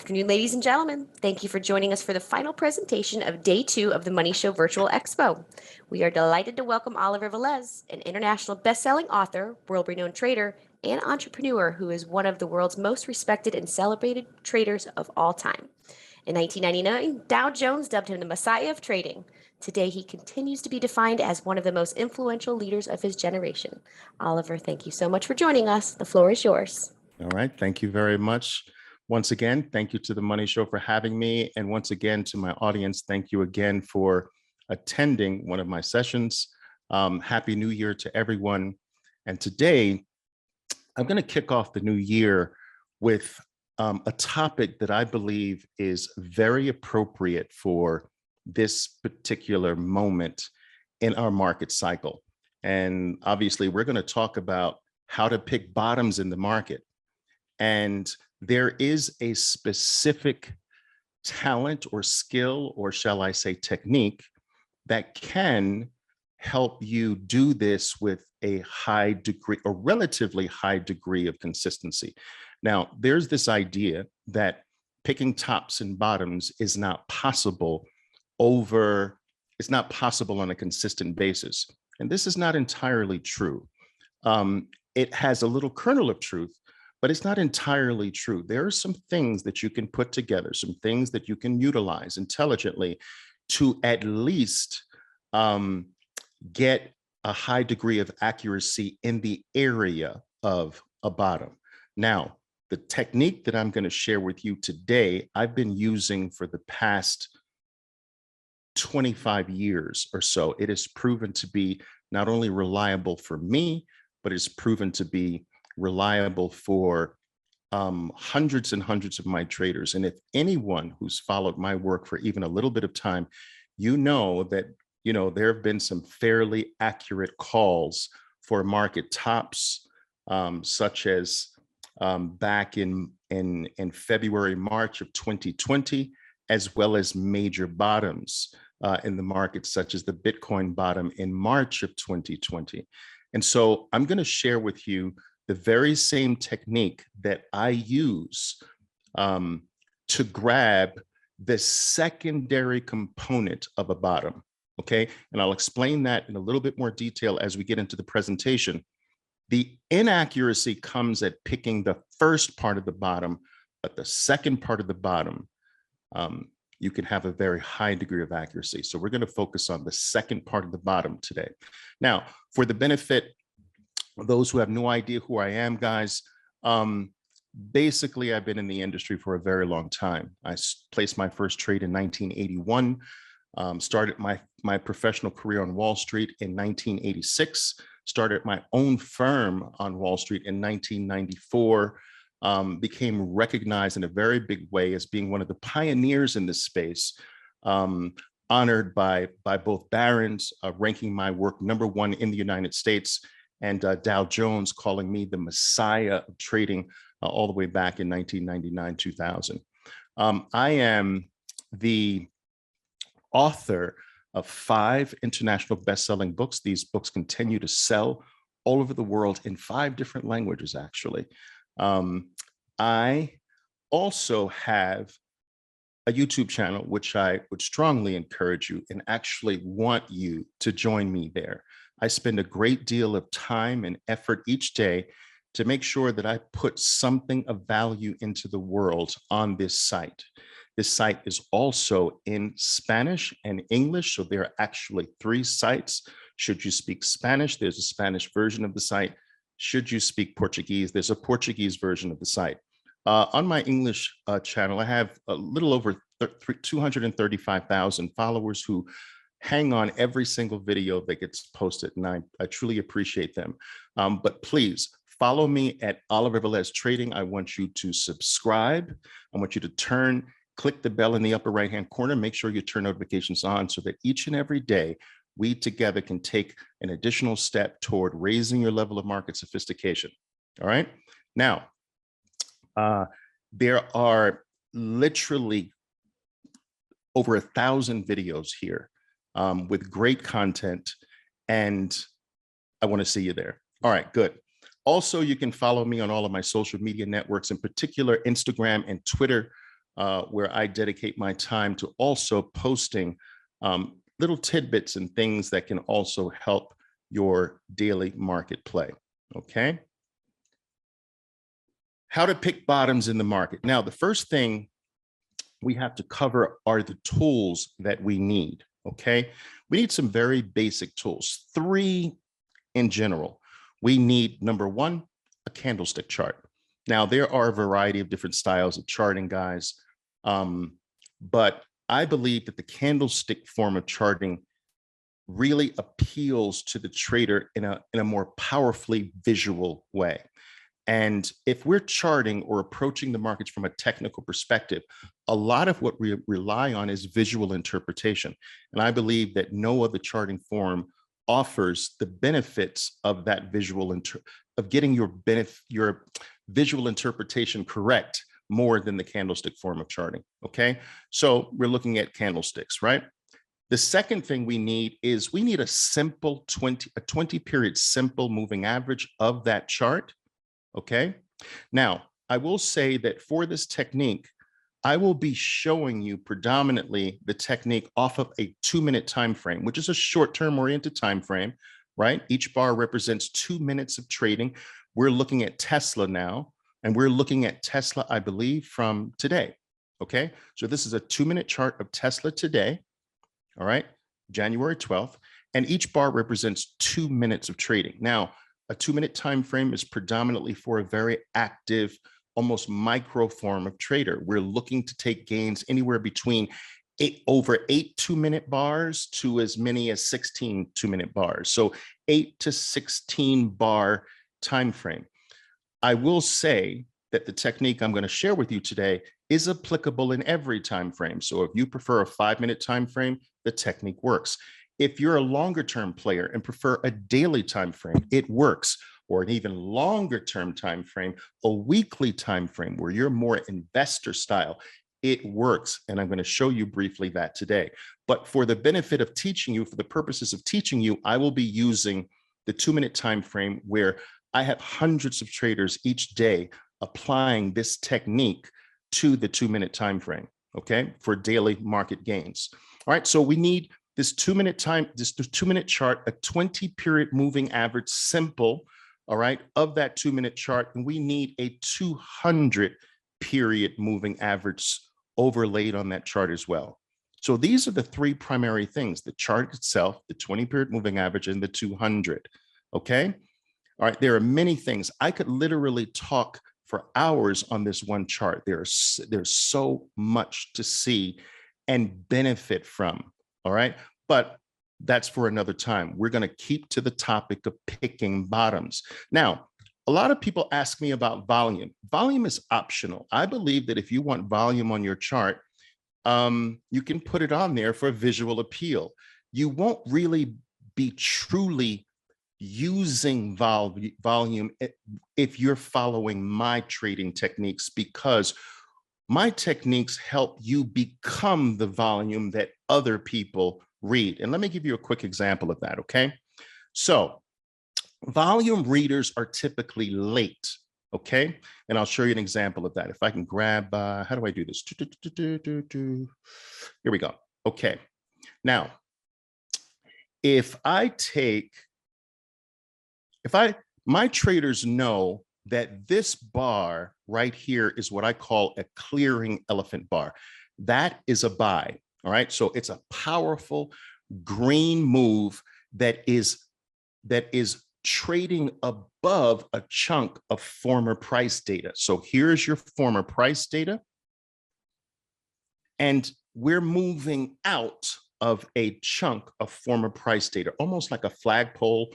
afternoon, ladies and gentlemen. Thank you for joining us for the final presentation of Day 2 of the Money Show Virtual Expo. We are delighted to welcome Oliver Velez, an international best-selling author, world-renowned trader, and entrepreneur who is one of the world's most respected and celebrated traders of all time. In 1999, Dow Jones dubbed him the Messiah of trading. Today, he continues to be defined as one of the most influential leaders of his generation. Oliver, thank you so much for joining us. The floor is yours. All right. Thank you very much. Once again, thank you to the Money Show for having me. And once again, to my audience, thank you again for attending one of my sessions. Happy New Year to everyone. And today, I'm going to kick off the new year with a topic that I believe is very appropriate for this particular moment in our market cycle. And obviously, we're going to talk about how to pick bottoms in the market. And there is a specific talent or skill, or shall I say technique, that can help you do this with a high degree, or relatively high degree of consistency. Now, there's this idea that picking tops and bottoms is not possible on a consistent basis. And this is not entirely true. It has a little kernel of truth, but it's not entirely true. There are some things that you can put together, some things that you can utilize intelligently to at least get a high degree of accuracy in the area of a bottom. Now, the technique that I'm going to share with you today, I've been using for the past 25 years or so. It has proven to be not only reliable for me, but it's proven to be reliable for hundreds and hundreds of my traders. And if anyone who's followed my work for even a little bit of time, you know that there have been some fairly accurate calls for market tops, such as back in February, March of 2020, as well as major bottoms in the market, such as the Bitcoin bottom in March of 2020. And so I'm going to share with you the very same technique that I use to grab the secondary component of a bottom, okay? And I'll explain that in a little bit more detail as we get into the presentation. The inaccuracy comes at picking the first part of the bottom, but the second part of the bottom, you can have a very high degree of accuracy. So we're going to focus on the second part of the bottom today. Now, for the benefit those who have no idea who I am, guys, basically, I've been in the industry for a very long time. I placed my first trade in 1981, started my professional career on Wall Street in 1986, started my own firm on Wall Street in 1994, became recognized in a very big way as being one of the pioneers in this space, honored by both barons, ranking my work #1 in the United States, and Dow Jones calling me the Messiah of trading all the way back in 1999, 2000. I am the author of 5 international best-selling books. These books continue to sell all over the world in 5 different languages, actually. I also have a YouTube channel, which I would strongly encourage you and actually want you to join me there. I spend a great deal of time and effort each day to make sure that I put something of value into the world on this site. This site is also in Spanish and English, so there are actually 3 sites. Should you speak Spanish, there's a Spanish version of the site. Should you speak Portuguese, there's a Portuguese version of the site. On my English channel, I have a little over 235,000 followers who hang on every single video that gets posted, and I truly appreciate them. But please follow me at Oliver Velez Trading. I want you to subscribe. I want you to click the bell in the upper right-hand corner. Make sure you turn notifications on so that each and every day we together can take an additional step toward raising your level of market sophistication. All right. Now, there are literally over 1,000 videos here with great content, and I want to see you there. All right, good. Also, you can follow me on all of my social media networks, in particular Instagram and Twitter. where I dedicate my time to also posting little tidbits and things that can also help your daily market play. Okay. How to pick bottoms in the market. Now, the first thing we have to cover are the tools that we need. Okay. We need some very basic tools, 3 in general. We need, number 1, a candlestick chart. Now, there are a variety of different styles of charting, guys. But I believe that the candlestick form of charting really appeals to the trader in a more powerfully visual way. And if we're charting or approaching the markets from a technical perspective, a lot of what we rely on is visual interpretation. And I believe that no other charting form offers the benefits of that of getting your visual interpretation correct more than the candlestick form of charting. Okay, so we're looking at candlesticks, right? The second thing we need is we need a simple 20 period simple moving average of that chart. Okay, now I will say that for this technique, I will be showing you predominantly the technique off of a 2-minute time frame, which is a short-term oriented time frame, right? Each bar represents 2 minutes of trading. We're looking at Tesla now, and we're looking at Tesla, I believe, from today. Okay, so this is a 2-minute chart of Tesla today. All right, January 12th, and each bar represents 2 minutes of trading. Now, a 2-minute time frame is predominantly for a very active, almost micro form of trader. We're looking to take gains anywhere between over 8 2-minute bars to as many as 16 2-minute bars. So 8 to 16 bar time frame. I will say that the technique I'm going to share with you today is applicable in every time frame. So if you prefer a 5-minute time frame, the technique works. If you're a longer term player and prefer a daily time frame, it works. Or an even longer term time frame, a weekly time frame where you're more investor style, it works. And I'm going to show you briefly that today. But for the benefit of teaching you, for the purposes of teaching you, I will be using the 2-minute time frame where I have hundreds of traders each day applying this technique to the 2-minute time frame, okay, for daily market gains. All right, so we need this 2-minute chart, a 20 period moving average, simple, all right, of that 2-minute chart, and we need a 200 period moving average overlaid on that chart as well. So these are the 3 primary things: the chart itself, the 20 period moving average, and the 200. Okay. All right. There are many things. I could literally talk for hours on this one chart. There's so much to see and benefit from. All right. But that's for another time. We're going to keep to the topic of picking bottoms. Now, a lot of people ask me about volume. Volume is optional. I believe that if you want volume on your chart, you can put it on there for visual appeal. You won't really be truly using volume if you're following my trading techniques, because my techniques help you become the volume that other people read. And let me give you a quick example of that, okay? So volume readers are typically late, okay? And I'll show you an example of that. If I can grab, how do I do this? Here we go. Okay. Now, my traders know that this bar right here is what I call a clearing elephant bar. That is a buy. All right. So it's a powerful green move that is trading above a chunk of former price data. So here's your former price data. And we're moving out of a chunk of former price data, almost like a flagpole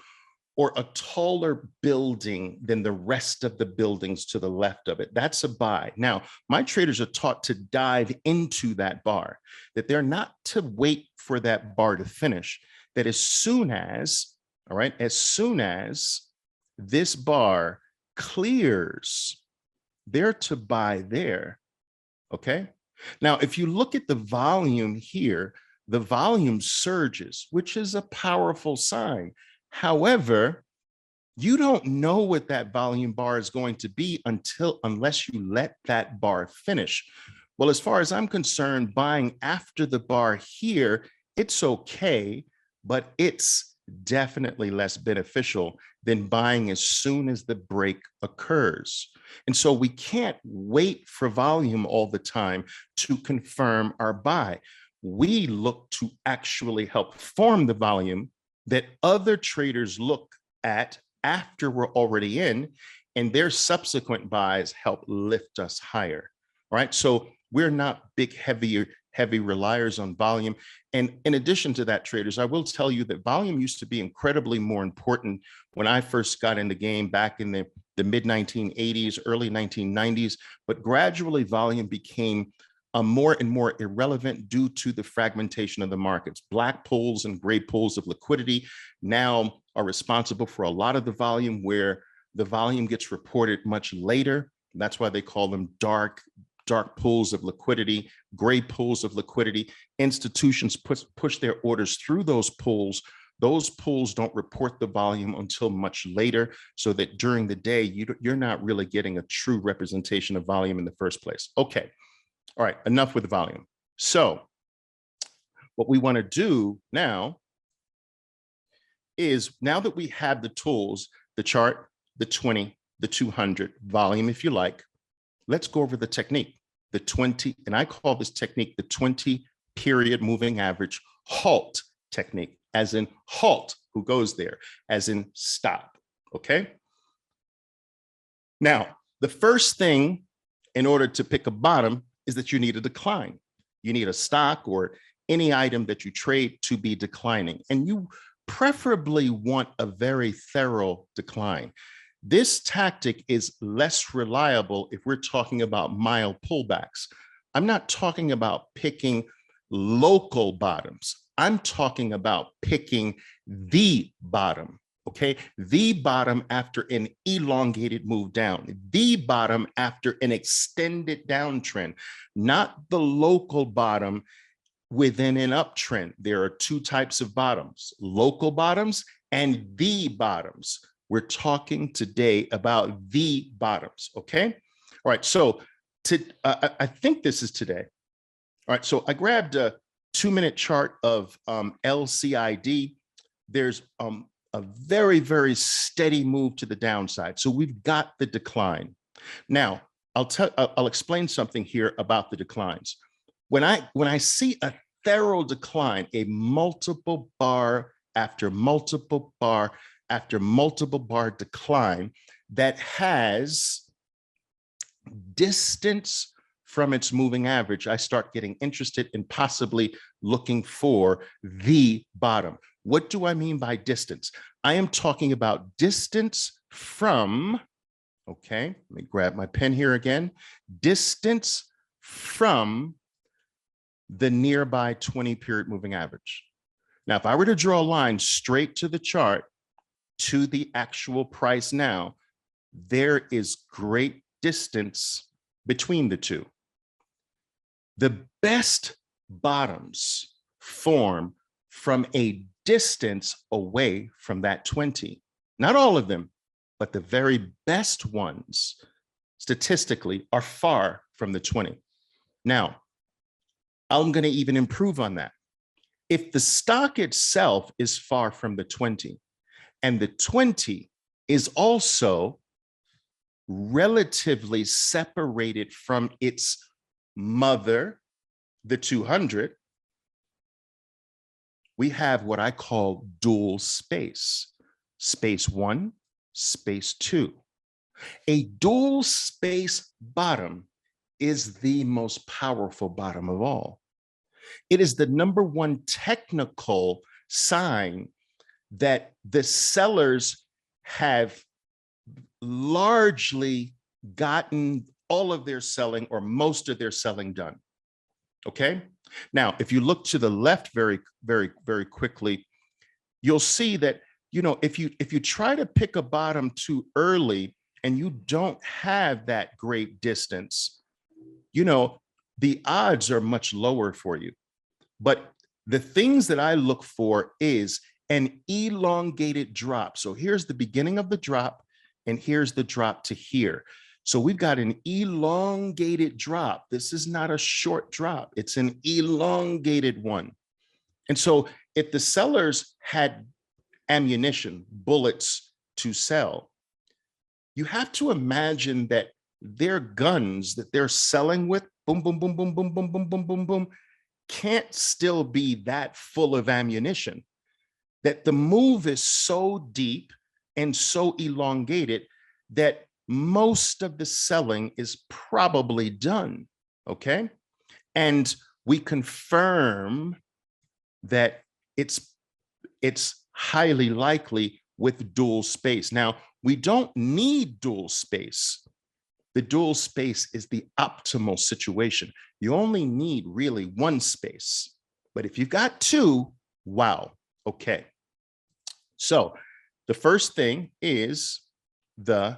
or a taller building than the rest of the buildings to the left of it. That's a buy. Now, my traders are taught to dive into that bar, that they're not to wait for that bar to finish, that as soon as, all right, as soon as this bar clears, they're to buy there, okay? Now, if you look at the volume here, the volume surges, which is a powerful sign. However, you don't know what that volume bar is going to be unless you let that bar finish. Well, as far as I'm concerned, buying after the bar here, it's okay, but it's definitely less beneficial than buying as soon as the break occurs. And so we can't wait for volume all the time to confirm our buy. We look to actually help form the volume that other traders look at after we're already in, and their subsequent buys help lift us higher. All right. So we're not big, heavy reliers on volume. And in addition to that, traders, I will tell you that volume used to be incredibly more important when I first got in the game back in the mid 1980s, early 1990s. But gradually, volume became more and more irrelevant due to the fragmentation of the markets. Black pools and gray pools of liquidity now are responsible for a lot of the volume, where the volume gets reported much later. That's why they call them dark pools of liquidity, gray pools of liquidity. Institutions push their orders through those pools. Those pools don't report the volume until much later, so that during the day, you're not really getting a true representation of volume in the first place. Okay, all right, enough with the volume. So what we want to do now is, now that we have the tools, the chart, the 20, the 200, volume if you like, let's go over the technique. The 20, and I call this technique the 20 period moving average halt technique, as in halt, who goes there, as in stop, okay? Now, the first thing in order to pick a bottom is that you need a decline. You need a stock or any item that you trade to be declining, and you preferably want a very thorough decline. This tactic is less reliable if we're talking about mild pullbacks. I'm not talking about picking local bottoms. I'm talking about picking the bottom, okay? The bottom after an elongated move down, the bottom after an extended downtrend, not the local bottom within an uptrend. There are two types of bottoms: local bottoms and the bottoms. We're talking today about the bottoms, okay? All right, so I think this is today. All right, so I grabbed a 2-minute chart of LCID. There's a very, very steady move to the downside. So we've got the decline. Now, I'll explain something here about the declines. When I see a thorough decline, a multiple bar after multiple bar after multiple bar decline that has distance from its moving average, I start getting interested in possibly looking for the bottom. What do I mean by distance? I am talking about distance from, okay, let me grab my pen here again, distance from the nearby 20-period moving average. Now, if I were to draw a line straight to the chart, to the actual price now, there is great distance between the two. The best bottoms form from a distance away from that 20. Not all of them, but the very best ones statistically are far from the 20. Now, I'm going to even improve on that. If the stock itself is far from the 20, and the 20 is also relatively separated from its mother, the 200, we have what I call dual space. Space 1, space 2. A dual space bottom is the most powerful bottom of all. It is the #1 technical sign that the sellers have largely gotten all of their selling or most of their selling done. Okay. Now, if you look to the left very, very, very quickly, you'll see that, you know, if you try to pick a bottom too early and you don't have that great distance, you know, the odds are much lower for you. But the things that I look for is an elongated drop. So here's the beginning of the drop, and here's the drop to here. So we've got an elongated drop. This is not a short drop. It's an elongated one. And so if the sellers had ammunition, bullets to sell, you have to imagine that their guns that they're selling with, boom, boom, boom, boom, boom, boom, boom, boom, boom, boom, can't still be that full of ammunition. That the move is so deep and so elongated that most of the selling is probably done, okay? And we confirm that it's highly likely with dual space. Now, we don't need dual space. The dual space is the optimal situation. You only need really one space. But if you've got two, wow, okay. So the first thing is the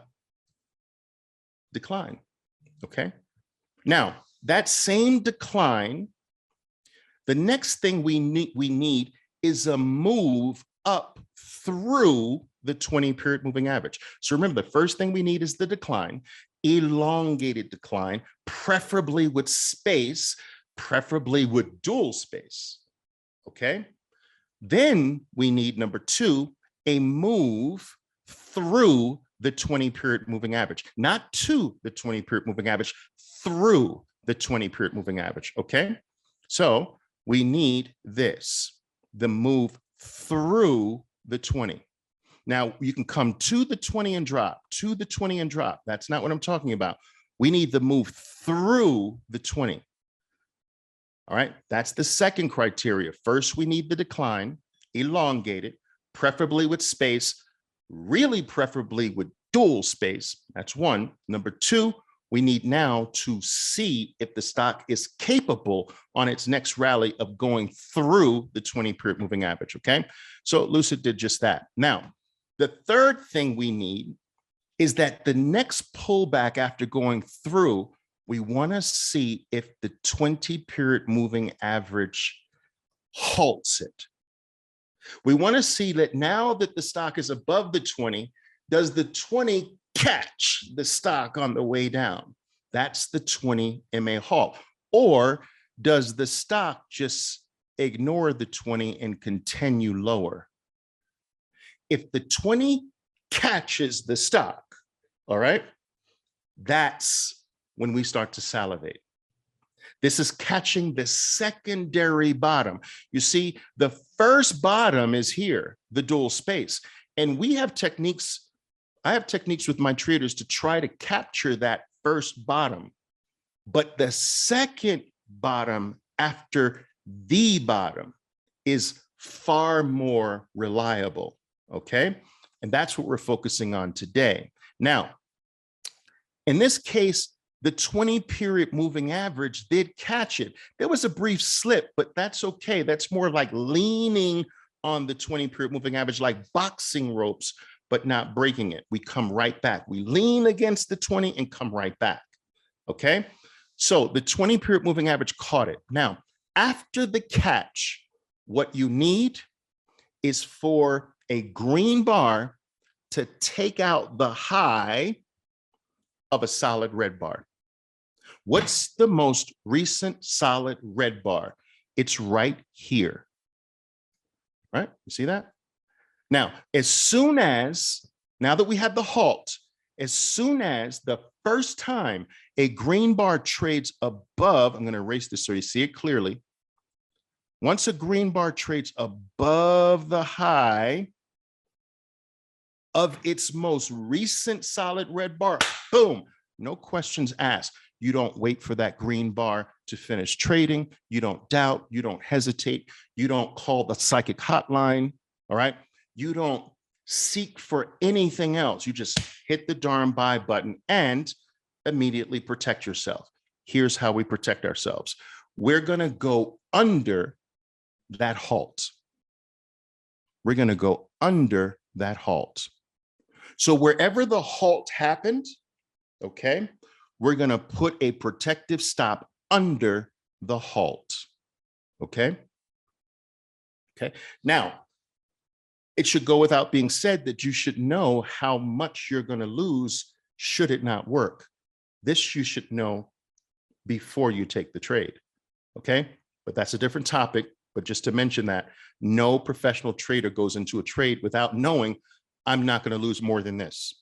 decline, okay? Now, that same decline, the next thing we need is a move up through the 20-period moving average. So remember, the first thing we need is the decline, elongated decline, preferably with space, preferably with dual space, okay? Then we need, number two, a move through the 20-period moving average, not to the 20-period moving average, through the 20-period moving average, okay? So we need this, the move through the 20. Now, you can come to the 20 and drop, to the 20 and drop. That's not what I'm talking about. We need the move through the 20. All right, that's the second criteria. First, we need the decline, elongated, preferably with space, really preferably with dual space. That's one. Number two, we need now to see if the stock is capable on its next rally of going through the 20-period moving average, okay? So Lucid did just that. Now, the third thing we need is that the next pullback after going through, we want to see if the 20-period moving average halts it. We want to see that now that the stock is above the 20, does the 20 catch the stock on the way down? That's the 20 MA halt. Or does the stock just ignore the 20 and continue lower? If the 20 catches the stock, all right, that's when we start to salivate. This is catching the secondary bottom. You see, the first bottom is here, the dual space. And we have techniques, I have techniques with my traders to try to capture that first bottom. But the second bottom after the bottom is far more reliable, okay? And that's what we're focusing on today. Now, in this case, the 20-period moving average did catch it. There was a brief slip, but that's okay. That's more like leaning on the 20-period moving average, like boxing ropes, but not breaking it. We come right back. We lean against the 20 and come right back, okay? So the 20-period moving average caught it. Now, after the catch, what you need is for a green bar to take out the high of a solid red bar. What's the most recent solid red bar? It's right here, right? You see that? Now, now that we have the halt, as soon as the first time a green bar trades above, I'm going to erase this so you see it clearly. Once a green bar trades above the high of its most recent solid red bar, boom, no questions asked. You don't wait for that green bar to finish trading. You don't doubt. You don't hesitate. You don't call the psychic hotline. All right. You don't seek for anything else. You just hit the darn buy button and immediately protect yourself. Here's how we protect ourselves. We're going to go under that halt. We're going to go under that halt. So wherever the halt happened, okay, we're going to put a protective stop under the halt. Okay. Okay. Now, it should go without being said that you should know how much you're going to lose should it not work. This you should know before you take the trade. Okay, but that's a different topic. But just to mention that no professional trader goes into a trade without knowing I'm not going to lose more than this.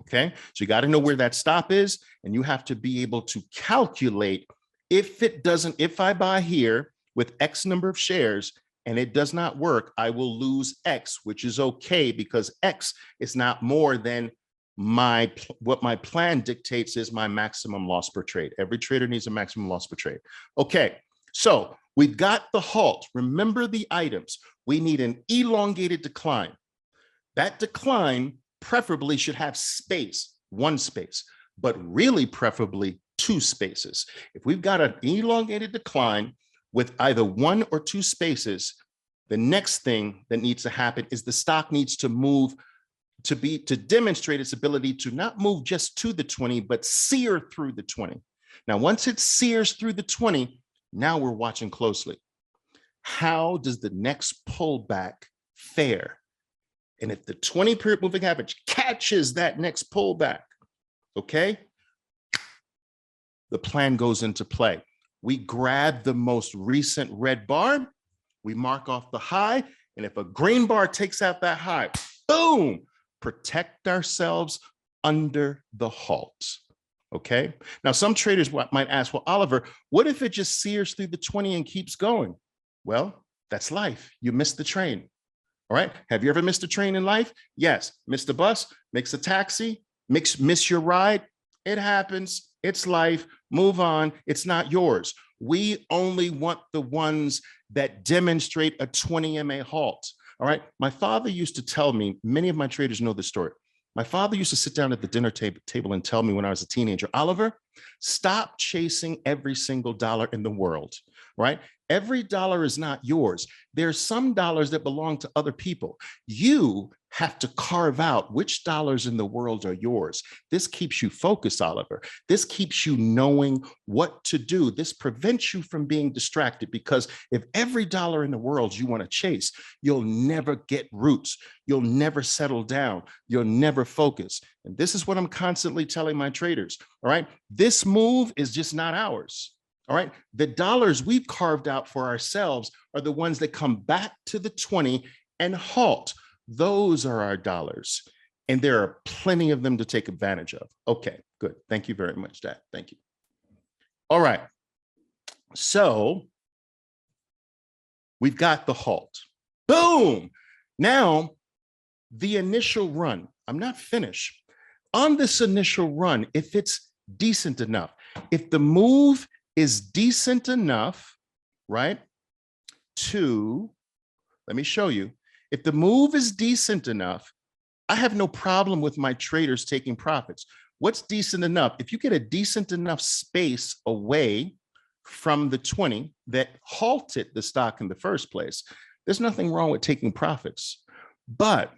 Okay, so you got to know where that stop is, and you have to be able to calculate if I buy here with X number of shares and it does not work, I will lose X, which is okay because X is not more than what my plan dictates is my maximum loss per trade. Every trader needs a maximum loss per trade. Okay, so we've got the halt. Remember the items. We need an elongated decline. That decline preferably should have space, one space, but really preferably two spaces. If we've got an elongated decline with either one or two spaces, the next thing that needs to happen is the stock needs to move to demonstrate its ability to not move just to the 20, but sear through the 20. Now, once it sears through the 20, now we're watching closely. How does the next pullback fare? And if the 20-period moving average catches that next pullback, okay, the plan goes into play. We grab the most recent red bar, we mark off the high, and if a green bar takes out that high, boom, protect ourselves under the halt. Okay. Now, some traders might ask, well, Oliver, what if it just sears through the 20 and keeps going? Well, that's life. You missed the train. All right. Have you ever missed a train in life? Yes. Missed a bus, missed a taxi, miss your ride. It happens. It's life. Move on. It's not yours. We only want the ones that demonstrate a 20 MA halt. All right. My father used to tell me, many of my traders know this story. My father used to sit down at the dinner table and tell me when I was a teenager, Oliver, stop chasing every single dollar in the world, right? Every dollar is not yours. There's some dollars that belong to other people. You have to carve out which dollars in the world are yours. This keeps you focused, Oliver. This keeps you knowing what to do. This prevents you from being distracted, because if every dollar in the world you want to chase, you'll never get roots. You'll never settle down. You'll never focus. And this is what I'm constantly telling my traders. All right. This move is just not ours. All right. The dollars we've carved out for ourselves are the ones that come back to the 20 and halt. Those are our dollars. And there are plenty of them to take advantage of. Okay, good. Thank you very much, Dad. Thank you. All right. So we've got the halt. Boom. Now, the initial run. I'm not finished. On this initial run, if it's decent enough, if the move is decent enough, right, let me show you. If the move is decent enough, I have no problem with my traders taking profits. What's decent enough? If you get a decent enough space away from the 20 that halted the stock in the first place, there's nothing wrong with taking profits. But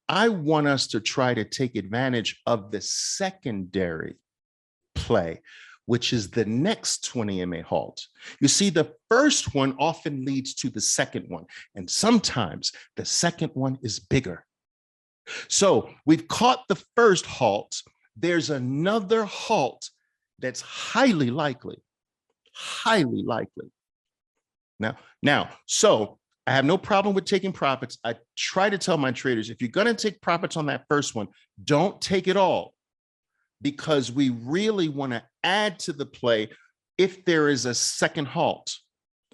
I want us to try to take advantage of the secondary play, which is the next 20 MA halt. You see, the first one often leads to the second one, and sometimes the second one is bigger. So we've caught the first halt. There's another halt that's highly likely. Now, so I have no problem with taking profits. I try to tell my traders, if you're going to take profits on that first one, don't take it all, because we really want to add to the play if there is a second halt.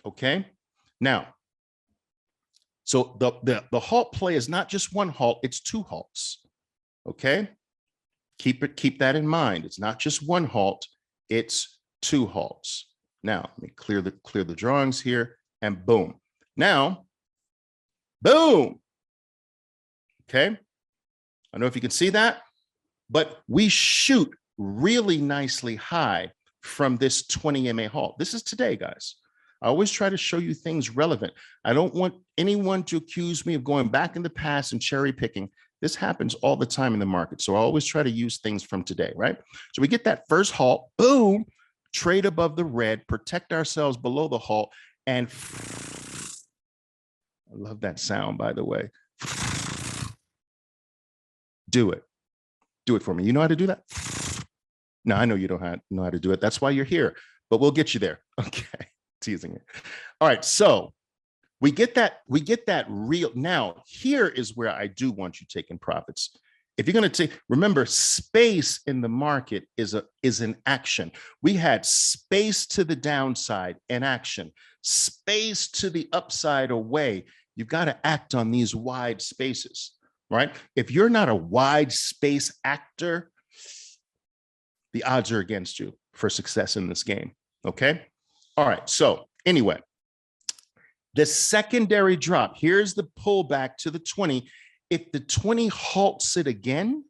Okay. Now, so the halt play is not just one halt, it's two halts. Okay. Keep that in mind. It's not just one halt, it's two halts. Now, let me clear the drawings here, and boom. Now, boom. Okay. I don't know if you can see that, but we shoot really nicely high from this 20 MA halt. This is today, guys. I always try to show you things relevant. I don't want anyone to accuse me of going back in the past and cherry picking. This happens all the time in the market. So I always try to use things from today, right? So we get that first halt, boom, trade above the red, protect ourselves below the halt, and I love that sound, by the way. Do it. Do it for me. You know how to do that? No, I know you don't know how to do it. That's why you're here, but we'll get you there. Okay, teasing it. All right, so we get that real. Now, here is where I do want you taking profits. If you're going to take, remember, space in the market is an action. We had space to the downside and action, space to the upside away. You've got to act on these wide spaces, right? If you're not a wide space actor, the odds are against you for success in this game. Okay. All right. So anyway, the secondary drop, here's the pullback to the 20. If the 20 halts it again,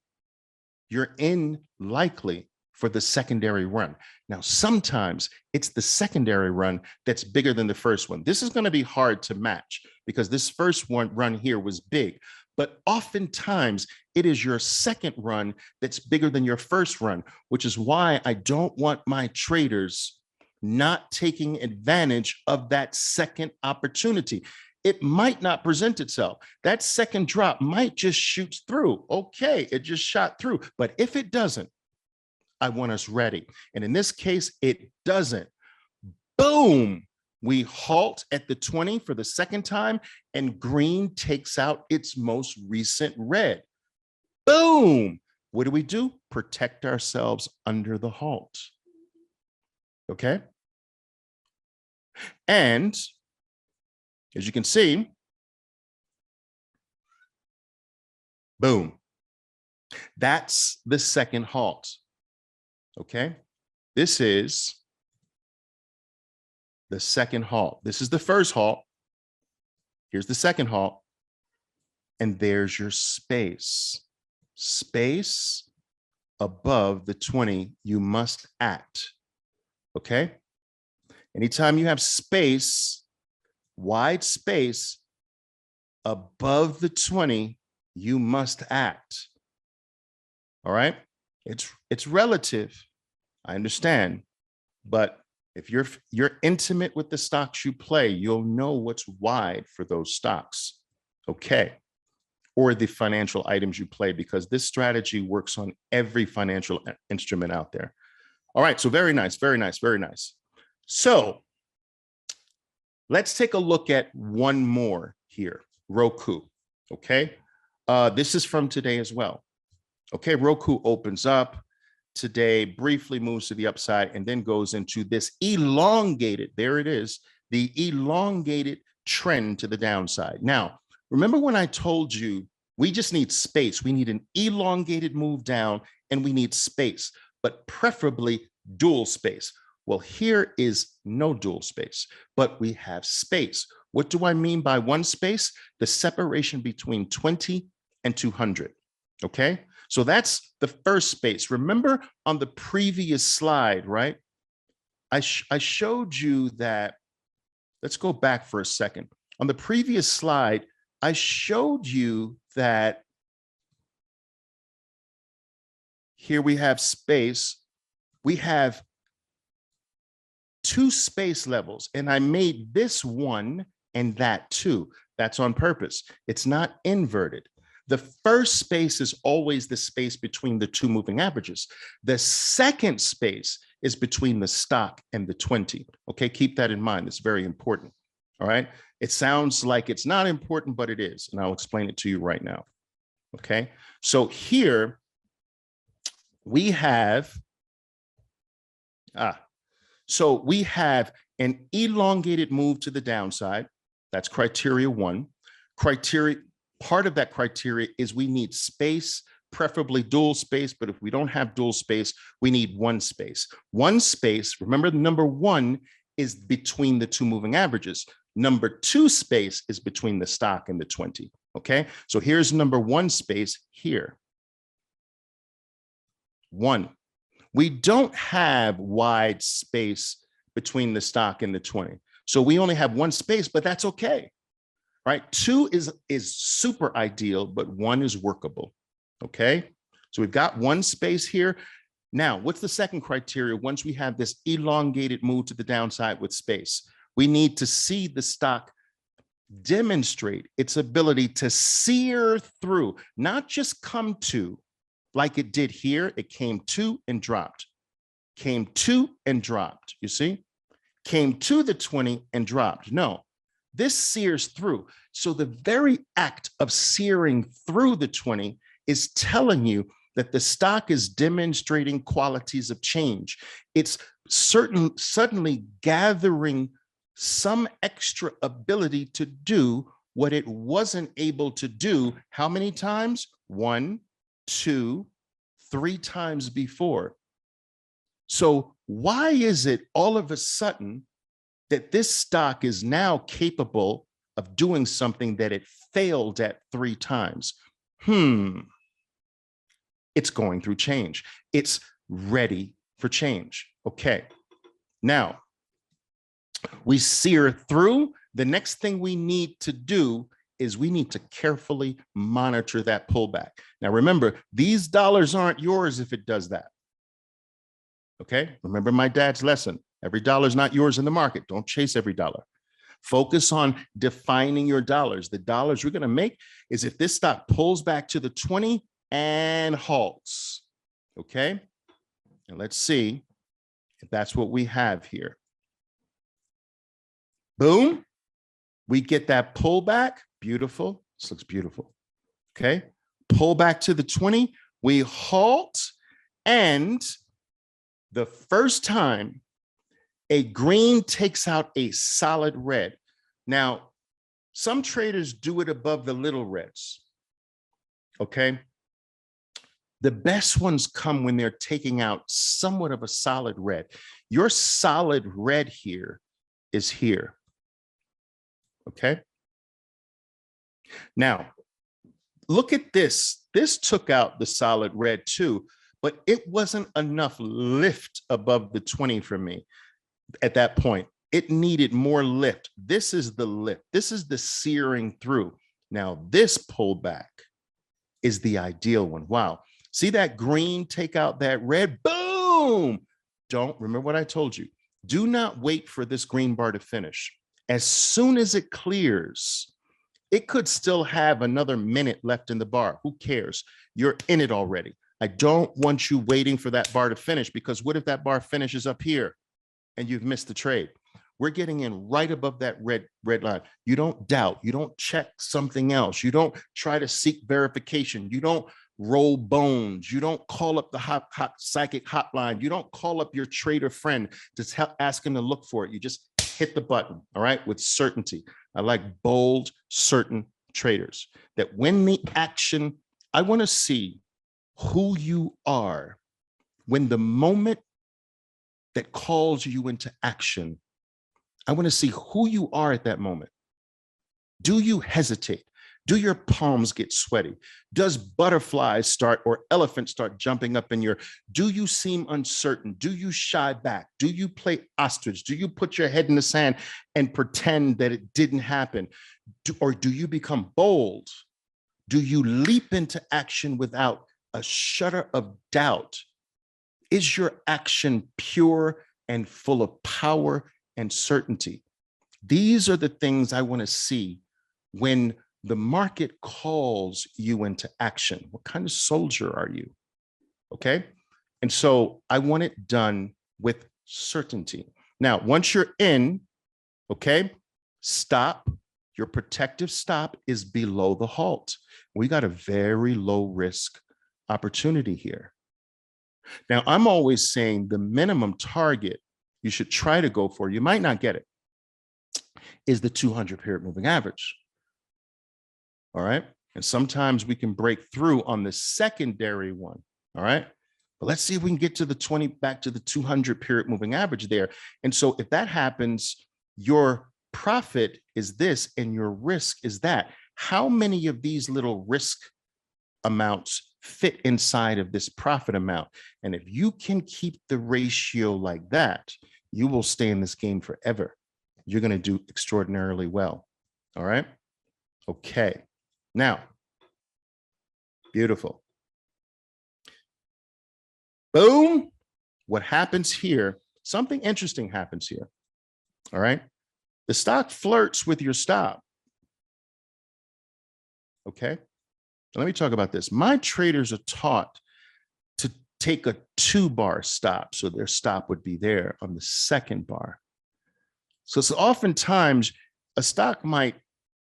you're in likely for the secondary run. Now, sometimes it's the secondary run that's bigger than the first one. This is going to be hard to match because this first one run here was big, but oftentimes it is your second run that's bigger than your first run, which is why I don't want my traders not taking advantage of that second opportunity. It might not present itself. That second drop might just shoot through. Okay, it just shot through. But if it doesn't, I want us ready. And in this case, it doesn't. Boom. We halt at the 20 for the second time, and green takes out its most recent red. Boom. What do? Protect ourselves under the halt. Okay. And as you can see, boom, that's the second halt. Okay, this is the second halt. This is the first halt. Here's the second halt. And there's your space. Space above the 20, you must act. Okay. Anytime you have space, wide space above the 20, you must act. All right. It's relative. I understand. But if you're intimate with the stocks you play, you'll know what's wide for those stocks. Okay. Or the financial items you play, because this strategy works on every financial instrument out there. All right. So very nice, very nice, very nice. So let's take a look at one more here, Roku. Okay. This is from today as well. Okay. Roku opens up today, briefly moves to the upside, and then goes into this elongated, there it is, the elongated trend to the downside. Now, remember when I told you we just need space, we need an elongated move down, and we need space, but preferably dual space. Well, here is no dual space, but we have space. What do I mean by one space? The separation between 20 and 200. Okay. So that's the first space. Remember on the previous slide, right? I showed you that. Let's go back for a second. On the previous slide, I showed you that here we have space. We have two space levels, and I made this one and that two. That's on purpose. It's not inverted. The first space is always the space between the two moving averages. The second space is between the stock and the 20. Okay, keep that in mind. It's very important. All right. It sounds like it's not important, but it is. And I'll explain it to you right now. Okay. So here we have, we have an elongated move to the downside. That's criteria one. Part of that criteria is we need space, preferably dual space, but if we don't have dual space, we need one space. One space, remember the number one is between the two moving averages. Number two space is between the stock and the 20, okay? So here's number one space here. One. We don't have wide space between the stock and the 20. So we only have one space, but that's okay. Right? Two is super ideal, but one is workable. Okay. So we've got one space here. Now, what's the second criteria? Once we have this elongated move to the downside with space, we need to see the stock demonstrate its ability to sear through, not just come to like it did here. It came to and dropped. came to and dropped. You see, came to the 20 and dropped. No, this sears through. So the very act of searing through the 20 is telling you that the stock is demonstrating qualities of change. It's suddenly gathering some extra ability to do what it wasn't able to do. How many times? 1, 2, 3 times before. So why is it all of a sudden that this stock is now capable of doing something that it failed at 3 times? It's going through change. It's ready for change. Okay. Now, we sear through. The next thing we need to do is we need to carefully monitor that pullback. Now, remember, these dollars aren't yours if it does that. Okay. Remember my dad's lesson. Every dollar is not yours in the market. Don't chase every dollar. Focus on defining your dollars. The dollars you're going to make is if this stock pulls back to the 20 and halts. Okay. And let's see if that's what we have here. Boom. We get that pullback. Beautiful. This looks beautiful. Okay. Pull back to the 20. We halt. And the first time a green takes out a solid red. Now, some traders do it above the little reds. Okay. The best ones come when they're taking out somewhat of a solid red. Your solid red here is here. Okay. Now, look at this. This took out the solid red too, but it wasn't enough lift above the 20 for me at that point. It needed more lift. This is the lift. This is the searing through. Now, this pullback is the ideal one. Wow. See that green take out that red? Boom. Don't remember what I told you. Do not wait for this green bar to finish. As soon as it clears, it could still have another minute left in the bar. Who cares? You're in it already. I don't want you waiting for that bar to finish, because what if that bar finishes up here and you've missed the trade? We're getting in right above that red line. You don't doubt. You don't check something else. You don't try to seek verification. You don't roll bones. You don't call up the hot psychic hotline. You don't call up your trader friend to ask him to look for it. You just hit the button, all right, with certainty. I like bold, certain traders that when the action, I want to see who you are when the moment that calls you into action. I want to see who you are at that moment. Do you hesitate? Do your palms get sweaty? Does butterflies start or elephants start jumping up in your, do you seem uncertain? Do you shy back? Do you play ostrich? Do you put your head in the sand and pretend that it didn't happen? Or do you become bold? Do you leap into action without a shudder of doubt? Is your action pure and full of power and certainty? These are the things I want to see when the market calls you into action. What kind of soldier are you? Okay. And so I want it done with certainty. Now, once you're in, okay, stop. Your protective stop is below the halt. We got a very low risk opportunity here. Now, I'm always saying the minimum target you should try to go for, you might not get it, is the 200 period moving average. All right. And sometimes we can break through on the secondary one. All right. But let's see if we can get to the 20, back to the 200 period moving average there. And so if that happens, your profit is this and your risk is that. How many of these little risk amounts fit inside of this profit amount? And if you can keep the ratio like that, you will stay in this game forever. You're going to do extraordinarily well. All right. Okay. Now, beautiful. Boom. What happens here? Something interesting happens here. All right. The stock flirts with your stop. Okay. Let me talk about this. My traders are taught take a 2-bar stop. So their stop would be there on the second bar. So it's oftentimes a stock might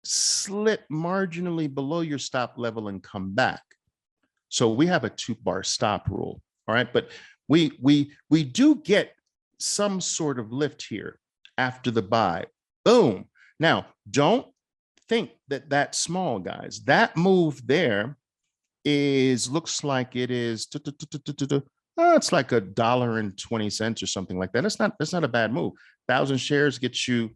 slip marginally below your stop level and come back. So we have a 2-bar stop rule. All right. But we do get some sort of lift here after the buy. Boom. Now, don't think that that's small, guys. That move there looks like it is it's like $1.20 or something like that. That's not a bad move. 1,000 shares gets you,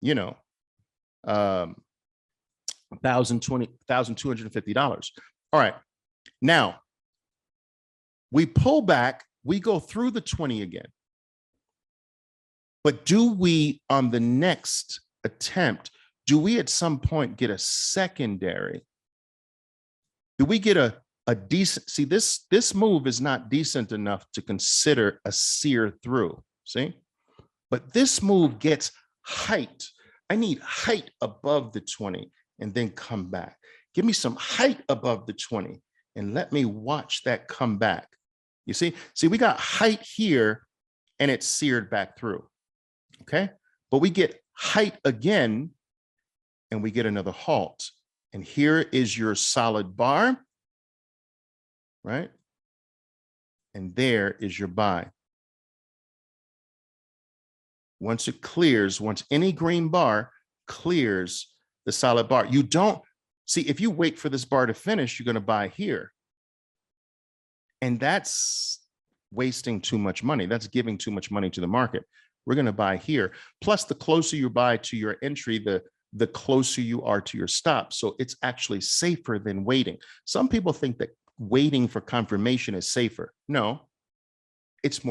$1,250. All right. Now we pull back, we go through the 20 again. But do we, on the next attempt, do we at some point get a secondary? Do we get a decent, see, this move is not decent enough to consider a sear through, see? But this move gets height. I need height above the 20 and then come back. Give me some height above the 20 and let me watch that come back. You see, we got height here and it's seared back through, okay? But we get height again and we get another halt. And here is your solid bar, right? And there is your buy. Once it clears, once any green bar clears the solid bar, you don't see, if you wait for this bar to finish, you're going to buy here. And that's wasting too much money. That's giving too much money to the market. We're going to buy here. Plus, the closer you buy to your entry, the closer you are to your stop. So it's actually safer than waiting. Some people think that waiting for confirmation is safer. No, it's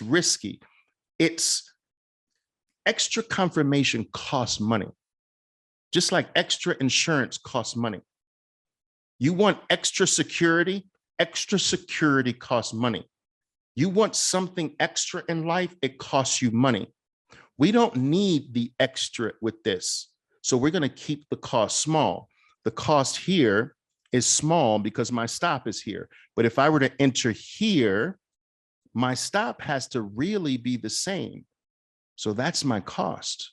risky. It's extra confirmation costs money. Just like extra insurance costs money. You want extra security costs money. You want something extra in life, it costs you money. We don't need the extra with this. So we're going to keep the cost small. The cost here is small because my stop is here. But if I were to enter here, my stop has to really be the same. So that's my cost.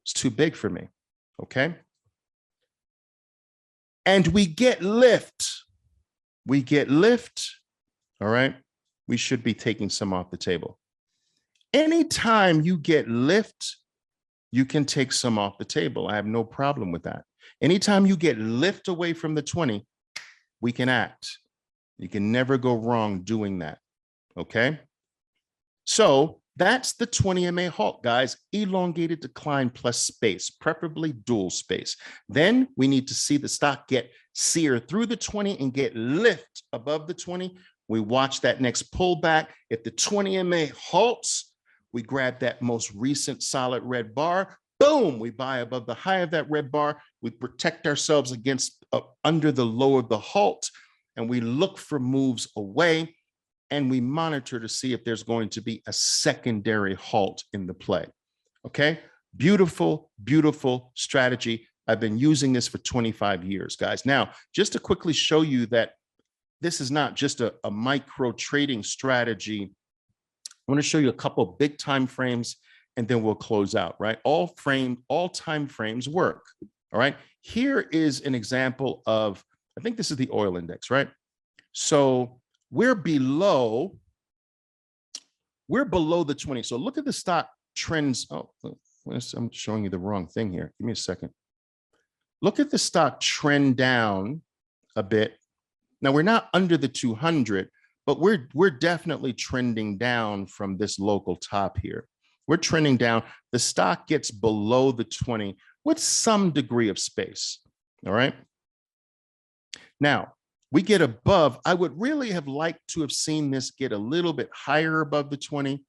It's too big for me. Okay. And we get lift. All right. We should be taking some off the table. Anytime you get lift, you can take some off the table. I have no problem with that. Anytime you get lift away from the 20, we can act. You can never go wrong doing that. Okay. So that's the 20 MA halt, guys. Elongated decline plus space, preferably dual space. Then we need to see the stock get sear through the 20 and get lift above the 20. We watch that next pullback. If the 20 MA halts, we grab that most recent solid red bar. Boom, we buy above the high of that red bar. We protect ourselves against under the low of the halt, and we look for moves away, and we monitor to see if there's going to be a secondary halt in the play. Okay, beautiful, beautiful strategy. I've been using this for 25 years, guys. Now, just to quickly show you that this is not just a micro trading strategy, I want to show you a couple of big time frames and then we'll close out, right? All time frames work. All right. Here is an example of, I think this is the oil index, right? So we're below the 20. So look at the stock trends. Oh, I'm showing you the wrong thing here. Give me a second. Look at the stock trend down a bit. Now we're not under the 200, but we're definitely trending down from this local top here. We're trending down. The stock gets below the 20 with some degree of space. All right. Now we get above. I would really have liked to have seen this get a little bit higher above the 20,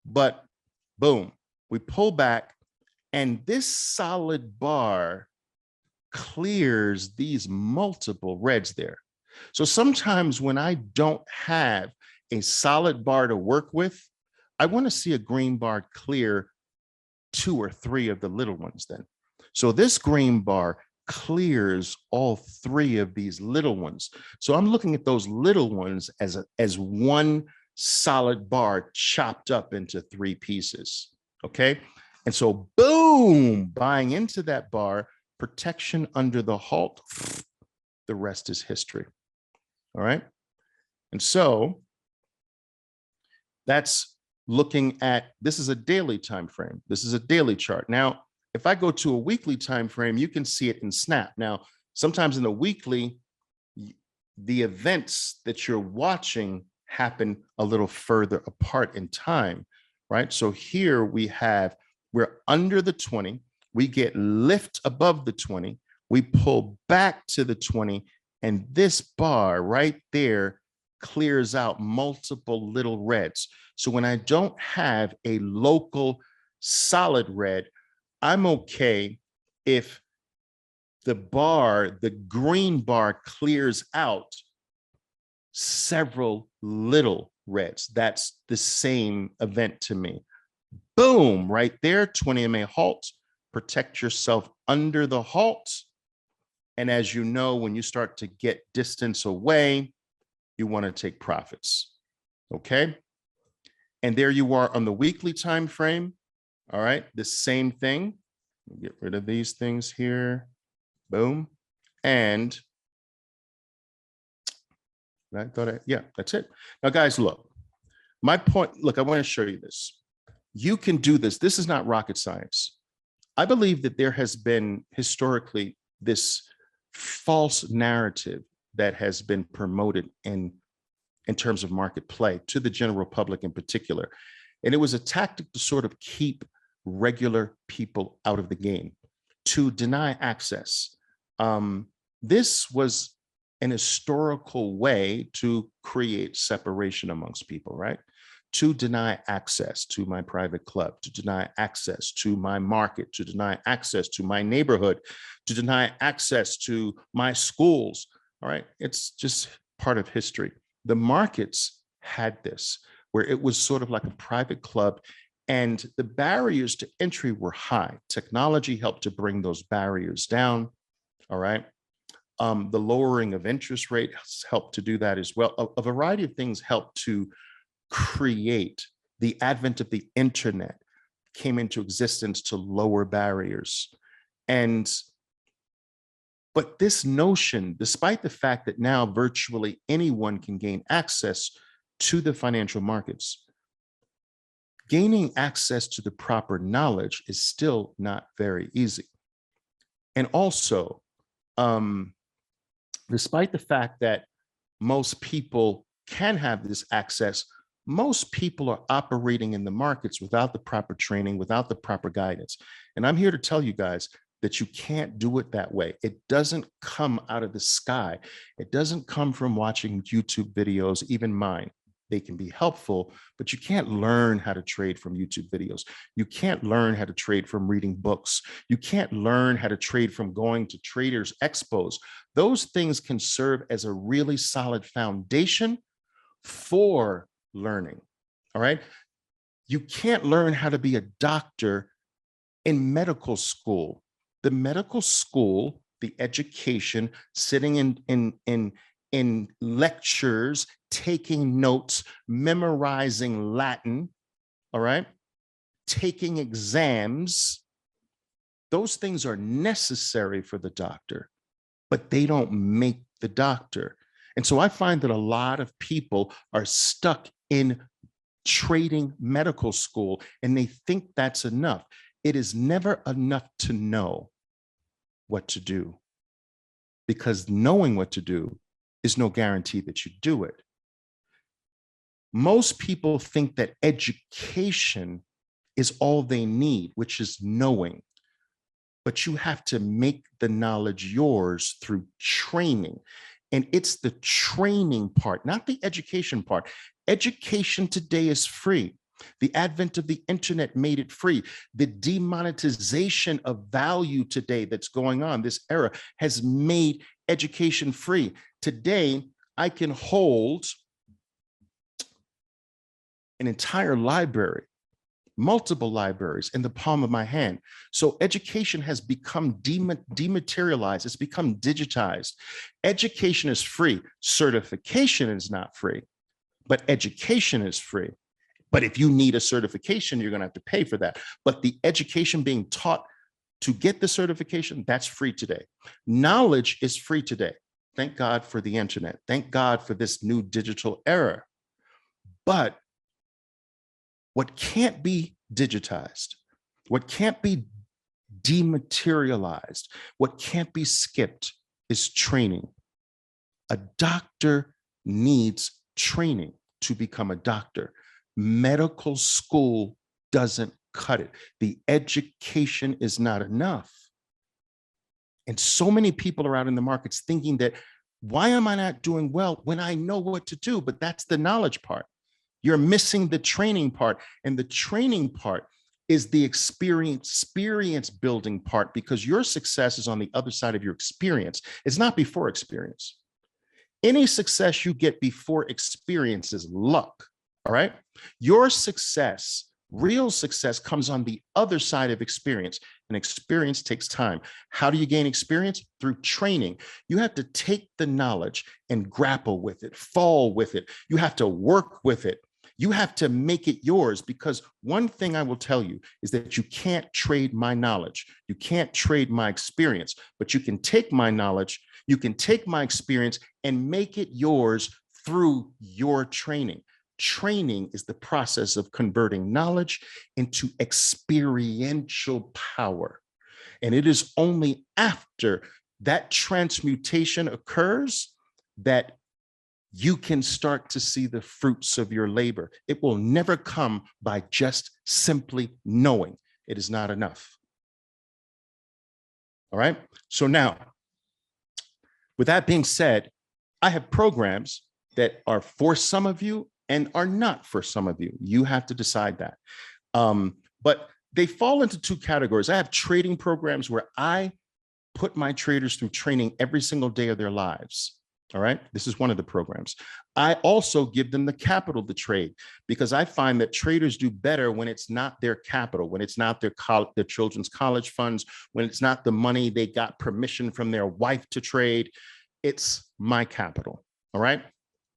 but boom, we pull back and this solid bar clears these multiple reds there. So sometimes when I don't have a solid bar to work with, I want to see a green bar clear 2 or 3 of the little ones then. So this green bar clears all three of these little ones. So I'm looking at those little ones as one solid bar chopped up into three pieces. Okay. And so boom, buying into that bar, protection under the halt, the rest is history. All right. And so that's looking at, this is a daily time frame. This is a daily chart. Now, if I go to a weekly time frame, you can see it in Snap. Now, sometimes in the weekly, the events that you're watching happen a little further apart in time, right? So here we're under the 20, we get lift above the 20, we pull back to the 20, and this bar right there clears out multiple little reds. So when I don't have a local solid red, I'm okay if the bar, the green bar, clears out several little reds. That's the same event to me. Boom, right there, 20 MA halt, protect yourself under the halt. And as you know, when you start to get distance away, you want to take profits, okay? And there you are on the weekly time frame. All right, the same thing. Get rid of these things here. Boom. And yeah, that's it. Now, guys, look, my point, look, I want to show you this. You can do this. This is not rocket science. I believe that there has been historically this false narrative that has been promoted in terms of market play to the general public in particular. And it was a tactic to sort of keep regular people out of the game, to deny access. This was an historical way to create separation amongst people, right? To deny access to my private club, to deny access to my market, to deny access to my neighborhood, to deny access to my schools. All right, it's just part of history. The markets had this, where it was sort of like a private club, and the barriers to entry were high. Technology helped to bring those barriers down. All right. The lowering of interest rates helped to do that as well. A variety of things helped to create. The advent of the internet came into existence to lower barriers. But this notion, despite the fact that now virtually anyone can gain access to the financial markets, gaining access to the proper knowledge is still not very easy. And also, despite the fact that most people can have this access, most people are operating in the markets without the proper training, without the proper guidance. And I'm here to tell you guys that you can't do it that way. It doesn't come out of the sky. It doesn't come from watching YouTube videos, even mine. They can be helpful, but you can't learn how to trade from YouTube videos. You can't learn how to trade from reading books. You can't learn how to trade from going to traders expos. Those things can serve as a really solid foundation for learning. All right. You can't learn how to be a doctor in medical school. The medical school, the education, sitting in lectures, taking notes, memorizing Latin, all right, taking exams, those things are necessary for the doctor, but they don't make the doctor. And so I find that a lot of people are stuck in trading medical school and they think that's enough. It is never enough to know what to do, because knowing what to do is no guarantee that you do it. Most people think that education is all they need, which is knowing. But you have to make the knowledge yours through training. And it's the training part, not the education part. Education today is free. The advent of the internet made it free. The demonetization of value today that's going on, this era, has made education free. Today, I can hold an entire library multiple libraries in the palm of my hand. So education has become dematerialized. It's become digitized. Education is free. Certification is not free, but education is free. But if you need a certification, you're going to have to pay for that. But the education being taught to get the certification, that's free today. Knowledge is free today. Thank God for the internet. Thank God for this new digital era. But what can't be digitized, what can't be dematerialized, what can't be skipped is training. A doctor needs training to become a doctor. Medical school doesn't cut it. The education is not enough. And so many people are out in the markets thinking that, why am I not doing well when I know what to do? But that's the knowledge part. You're missing the training part. And the training part is the experience building part, because your success is on the other side of your experience. It's not before experience. Any success you get before experience is luck. All right. Your success, real success, comes on the other side of experience, and experience takes time. How do you gain experience? Through training. You have to take the knowledge and grapple with it, fall with it. You have to work with it. You have to make it yours, because one thing I will tell you is that you can't trade my knowledge. You can't trade my experience, but you can take my knowledge, you can take my experience and make it yours through your training. Training is the process of converting knowledge into experiential power. And it is only after that transmutation occurs that you can start to see the fruits of your labor. It will never come by just simply knowing. It is not enough. All right. So now, with that being said, I have programs that are for some of you and are not for some of you. You have to decide that. But they fall into two categories. I have trading programs where I put my traders through training every single day of their lives. All right. This is one of the programs. I also give them the capital to trade, because I find that traders do better when it's not their capital, when it's not their children's college funds, when it's not the money they got permission from their wife to trade. It's my capital. All right.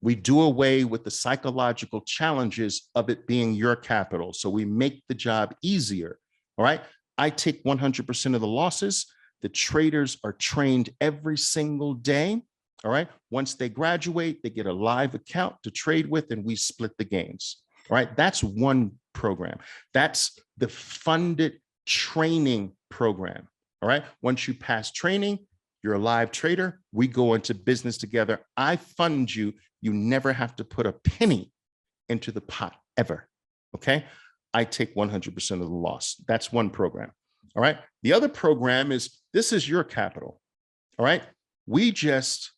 We do away with the psychological challenges of it being your capital. So we make the job easier. All right. I take 100% of the losses. The traders are trained every single day. All right. Once they graduate, they get a live account to trade with, and we split the gains. All right. That's one program. That's the funded training program. All right. Once you pass training, you're a live trader. We go into business together. I fund you. You never have to put a penny into the pot ever. Okay. I take 100% of the loss. That's one program. All right. The other program is, this is your capital. All right. We just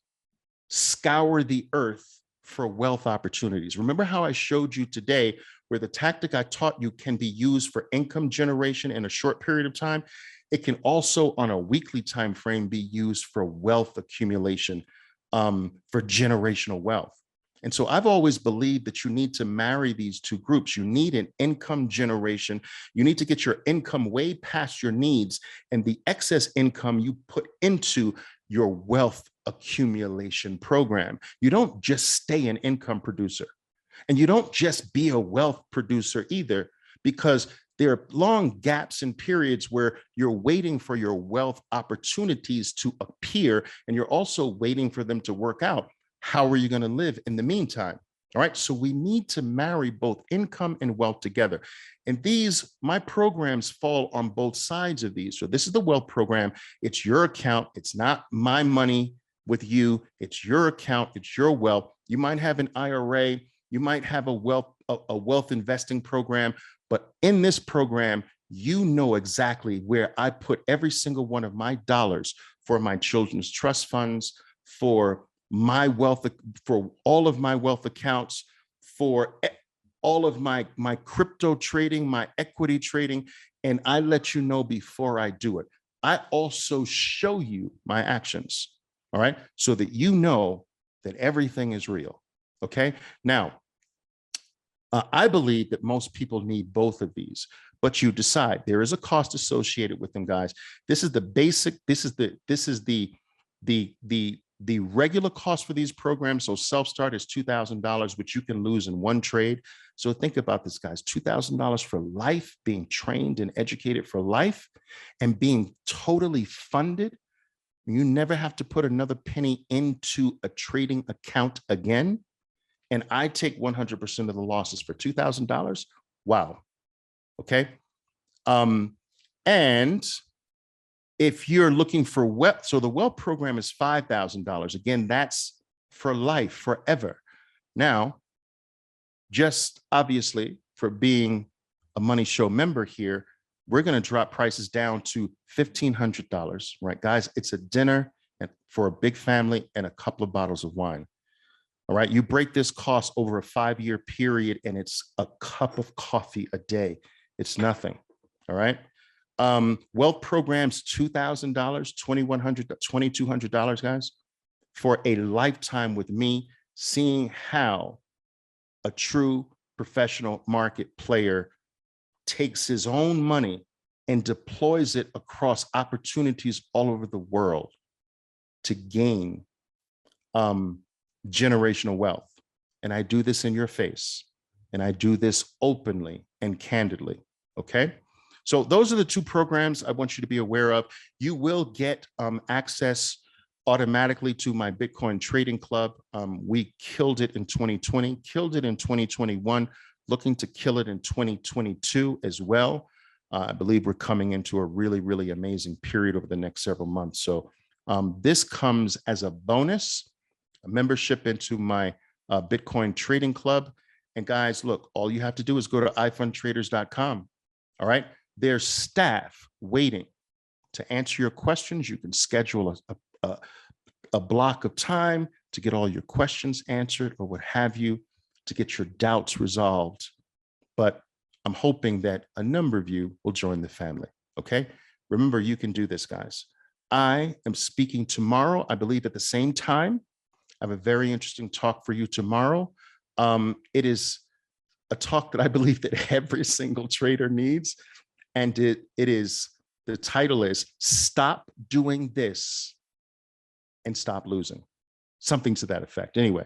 scour the earth for wealth opportunities. Remember how I showed you today where the tactic I taught you can be used for income generation in a short period of time? It can also, on a weekly time frame, be used for wealth accumulation, for generational wealth. And so I've always believed that you need to marry these two groups. You need an income generation. You need to get your income way past your needs, and the excess income you put into your wealth accumulation program. You don't just stay an income producer, and you don't just be a wealth producer either, because there are long gaps and periods where you're waiting for your wealth opportunities to appear, and you're also waiting for them to work out. How are you going to live in the meantime? All right. So we need to marry both income and wealth together. And my programs fall on both sides of these. So this is the wealth program. It's your account. It's not my money with you. It's your account. It's your wealth. You might have an IRA. You might have a wealth investing program. But in this program, you know exactly where I put every single one of my dollars for my children's trust funds, for my wealth, for all of my wealth accounts, for all of my crypto trading, my equity trading. And I let you know before I do it. I also show you my actions. All right. So that you know that everything is real. Okay. Now, I believe that most people need both of these, but you decide. There is a cost associated with them, guys. This is the basic. This is the regular cost for these programs. So self-start is $2,000, which you can lose in one trade. So think about this, guys, $2,000 for life, being trained and educated for life and being totally funded. You never have to put another penny into a trading account again. And I take 100% of the losses for $2,000. Wow. Okay. And if you're looking for wealth, so the wealth program is $5,000. Again, that's for life, forever. Now, just obviously for being a Money Show member here, we're going to drop prices down to $1,500, right, guys? It's a dinner for a big family and a couple of bottles of wine. All right. You break this cost over a 5-year period and it's a cup of coffee a day. It's nothing. All right. Wealth programs, $2,000, $2,100, $2,200, guys, for a lifetime with me, seeing how a true professional market player takes his own money and deploys it across opportunities all over the world to gain generational wealth. And I do this in your face, and I do this openly and candidly. Okay. So those are the two programs I want you to be aware of. You will get access automatically to my Bitcoin trading club. We killed it in 2020, killed it in 2021, looking to kill it in 2022 as well. I believe we're coming into a really, really amazing period over the next several months. So this comes as a bonus, a membership into my Bitcoin trading club. And guys, look, all you have to do is go to ifundtraders.com. All right. There's staff waiting to answer your questions. You can schedule a block of time to get all your questions answered or what have you, to get your doubts resolved. But I'm hoping that a number of you will join the family. Okay. Remember, you can do this, guys. I am speaking tomorrow, I believe at the same time. I have a very interesting talk for you tomorrow. It is a talk that I believe that every single trader needs. And the title is Stop Doing This and Stop Losing. Something to that effect. Anyway,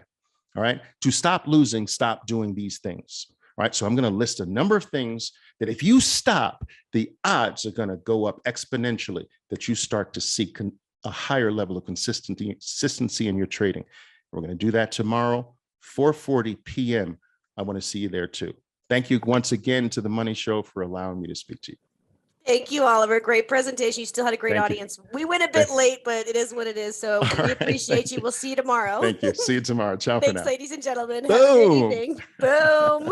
all right. To stop losing, stop doing these things. All right. So I'm going to list a number of things that if you stop, the odds are going to go up exponentially that you start to see a higher level of consistency in your trading. We're going to do that tomorrow, 4:40 p.m. I want to see you there too. Thank you once again to the Money Show for allowing me to speak to you. Thank you, Oliver. Great presentation. You still had a great audience. We went a bit late, but it is what it is. So we appreciate you. We'll see you tomorrow. Thank you. See you tomorrow. Ciao for now. Thanks, ladies and gentlemen. Have a good evening. Boom.